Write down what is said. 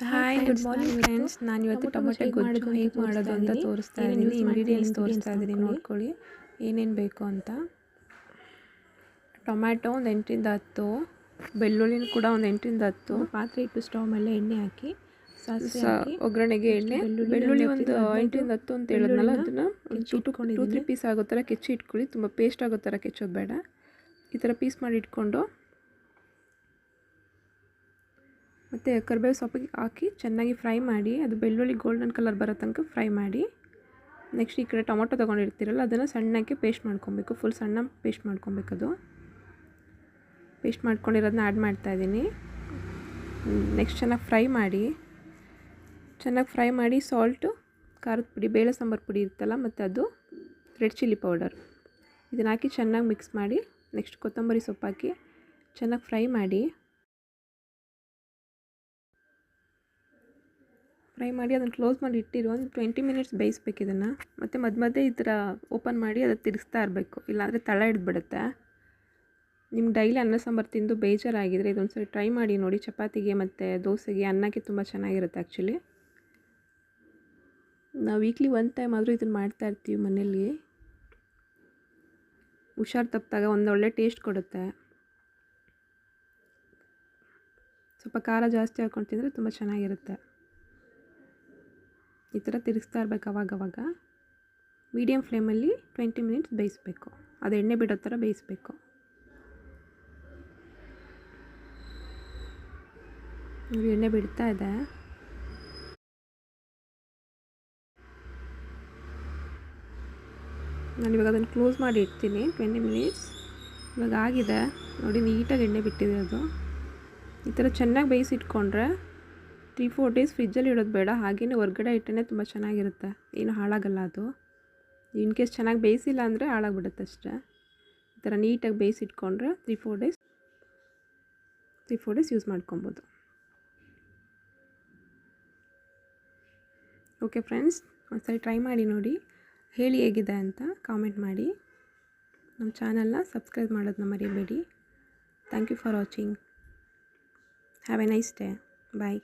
Hi hi good friends, morning friends. ನಾನಿವತ್ತು tomato ಗೊಜ್ಜು ಹೇಗೆ ಮಾಡೋದು ಅಂತ ತೋರಿಸ್ತಾ ಇದ್ದೀನಿ. ಇಂಗ್ರೀಡಿಯೆಂಟ್ಸ್ ತೋರಿಸ್ತಾ ಇದ್ದೀನಿ, ನೋಡ್ಕೊಳ್ಳಿ ಏನೇನು ಬೇಕು ಅಂತ. ಟೊಮ್ಯಾಟೊ ಒಂದು 8ರಿಂದ 10, ಬೆಳ್ಳುಳ್ಳಿನ ಕೂಡ ಒಂದು 8ರಿಂದ 10. ಪಾತ್ರೆ ಇಟ್ಟು ಸ್ಟವ್ ಮೇಲೆ ಎಣ್ಣೆ ಹಾಕಿ ಸಾಸಿವೆ ಹಾಕಿ ಒಗ್ಗರಣೆಗೆ ಎಣ್ಣೆ, ಬೆಳ್ಳುಳ್ಳಿ ಒಂದು 8ರಿಂದ 10 ಅಂತ ಹೇಳಿದ್ನಲ್ಲ, ಅದನ್ನು ಒಂದು 2-3 ಪೀಸ್ ಆಗೋ ಥರ ಕೆಚ್ಚಿ ಇಟ್ಕೊಳ್ಳಿ. ತುಂಬ ಪೇಸ್ಟ್ ಆಗೋ ಥರ ಕೆಚ್ಚೋದು ಬೇಡ. ಈ ಥರ ಪೀಸ್ ಮಾಡಿ ಇಟ್ಕೊಂಡು ಮತ್ತು ಕರಿಬೇವು ಸೊಪ್ಪಿಗೆ ಹಾಕಿ ಚೆನ್ನಾಗಿ ಫ್ರೈ ಮಾಡಿ, ಅದು ಬೆಳ್ಳುಳ್ಳಿ ಗೋಲ್ಡನ್ ಕಲರ್ ಬರೋ ತನಕ ಫ್ರೈ ಮಾಡಿ. ನೆಕ್ಸ್ಟ್ ಈ ಕಡೆ ಟೊಮೊಟೊ ತೊಗೊಂಡಿರ್ತೀರಲ್ಲ, ಅದನ್ನು ಸಣ್ಣಕ್ಕೆ ಪೇಸ್ಟ್ ಮಾಡ್ಕೊಬೇಕು. ಫುಲ್ ಸಣ್ಣ ಪೇಸ್ಟ್ ಮಾಡ್ಕೊಬೇಕು. ಅದು ಪೇಸ್ಟ್ ಮಾಡ್ಕೊಂಡಿರೋದನ್ನ ಆ್ಯಡ್ ಮಾಡ್ತಾಯಿದ್ದೀನಿ. ನೆಕ್ಸ್ಟ್ ಚೆನ್ನಾಗಿ ಫ್ರೈ ಮಾಡಿ ಸಾಲ್ಟು, ಖಾರದ ಪುಡಿ, ಬೇಳೆ ಸಾಂಬಾರು ಪುಡಿ ಇರುತ್ತಲ್ಲ, ಮತ್ತು ಅದು ರೆಡ್ ಚಿಲ್ಲಿ ಪೌಡರ್, ಇದನ್ನು ಹಾಕಿ ಚೆನ್ನಾಗಿ ಮಿಕ್ಸ್ ಮಾಡಿ. ನೆಕ್ಸ್ಟ್ ಕೊತ್ತಂಬರಿ ಸೊಪ್ಪು ಹಾಕಿ ಚೆನ್ನಾಗಿ ಫ್ರೈ ಮಾಡಿ ಅದನ್ನು ಕ್ಲೋಸ್ ಮಾಡಿ ಇಟ್ಟಿರೋ ಒಂದು 20 ಮಿನಿಟ್ಸ್ ಬೇಯಿಸ್ಬೇಕು ಇದನ್ನು. ಮತ್ತು ಮಧ್ಯೆ ಈ ಥರ ಓಪನ್ ಮಾಡಿ ಅದು ತಿರುಗಿಸ್ತಾ ಇರಬೇಕು, ಇಲ್ಲಾಂದರೆ ತಳ ಹಿಡಿದ್ಬಿಡುತ್ತೆ. ನಿಮ್ಗೆ ಡೈಲಿ ಅನ್ನ ಸಾಂಬಾರು ತಿಂದು ಬೇಜಾರಾಗಿದ್ದರೆ ಇದೊಂದ್ಸರಿ ಟ್ರೈ ಮಾಡಿ ನೋಡಿ. ಚಪಾತಿಗೆ ಮತ್ತು ದೋಸೆಗೆ, ಅನ್ನಕ್ಕೆ ತುಂಬ ಚೆನ್ನಾಗಿರುತ್ತೆ ಆ್ಯಕ್ಚುಲಿ. ನಾವು ವೀಕ್ಲಿ 1 ಟೈಮ್ ಆದರೂ ಇದನ್ನು ಮಾಡ್ತಾಯಿರ್ತೀವಿ ಮನೇಲಿ. ಹುಷಾರು ತಪ್ಪಿದಾಗ ಒಂದು ಒಳ್ಳೆ ಟೇಸ್ಟ್ ಕೊಡುತ್ತೆ. ಸ್ವಲ್ಪ ಖಾರ ಜಾಸ್ತಿ ಹಾಕ್ಕೊಂಡು ತಿಂದರೆ ತುಂಬ ಚೆನ್ನಾಗಿರುತ್ತೆ. ಈ ಥರ ತಿರುಗಿಸ್ತಾ ಇರಬೇಕು ಅವಾಗವಾಗ. ಮೀಡಿಯಮ್ ಫ್ಲೇಮಲ್ಲಿ 20 ಮಿನಿಟ್ಸ್ ಬೇಯಿಸಬೇಕು. ಅದು ಎಣ್ಣೆ ಬಿಡೋ ಥರ ಬೇಯಿಸಬೇಕು. ಎಣ್ಣೆ ಬಿಡ್ತಾ ಇದೆ. ನಾನಿವಾಗ ಅದನ್ನು ಕ್ಲೋಸ್ ಮಾಡಿ ಇಡ್ತೀನಿ 20 ಮಿನಿಟ್ಸ್. ಇವಾಗ ಆಗಿದೆ ನೋಡಿ, ನೀಟಾಗಿ ಎಣ್ಣೆ ಬಿಟ್ಟಿದೆ ಅದು. ಈ ಥರ ಚೆನ್ನಾಗಿ ಬೇಯಿಸಿಟ್ಕೊಂಡ್ರೆ 3-4 ಡೇಸ್ ಫ್ರಿಜ್ಜಲ್ಲಿ ಇಡೋದು ಬೇಡ, ಹಾಗೆಯೇ ಹೊರ್ಗಡೆ ಇಟ್ಟರೆ ತುಂಬ ಚೆನ್ನಾಗಿರುತ್ತೆ, ಏನು ಹಾಳಾಗಲ್ಲ ಅದು. ಇನ್ ಕೇಸ್ ಚೆನ್ನಾಗಿ ಬೇಯಿಸಿಲ್ಲ ಅಂದರೆ ಹಾಳಾಗ್ಬಿಡುತ್ತೆ ಅಷ್ಟೇ. ಈ ಥರ ನೀಟಾಗಿ ಬೇಯಿಸಿಟ್ಕೊಂಡ್ರೆ 3-4 ಡೇಸ್ ಯೂಸ್ ಮಾಡ್ಕೊಬೋದು. ಓಕೆ ಫ್ರೆಂಡ್ಸ್, ಒಂದ್ಸರಿ ಟ್ರೈ ಮಾಡಿ ನೋಡಿ, ಹೇಳಿ ಹೇಗಿದೆ ಅಂತ ಕಾಮೆಂಟ್ ಮಾಡಿ. ನಮ್ಮ ಚಾನಲ್ನ ಸಬ್ಸ್ಕ್ರೈಬ್ ಮಾಡೋದನ್ನ ಮರಿಬೇಡಿ. Thank you for watching. Have a nice day. Bye.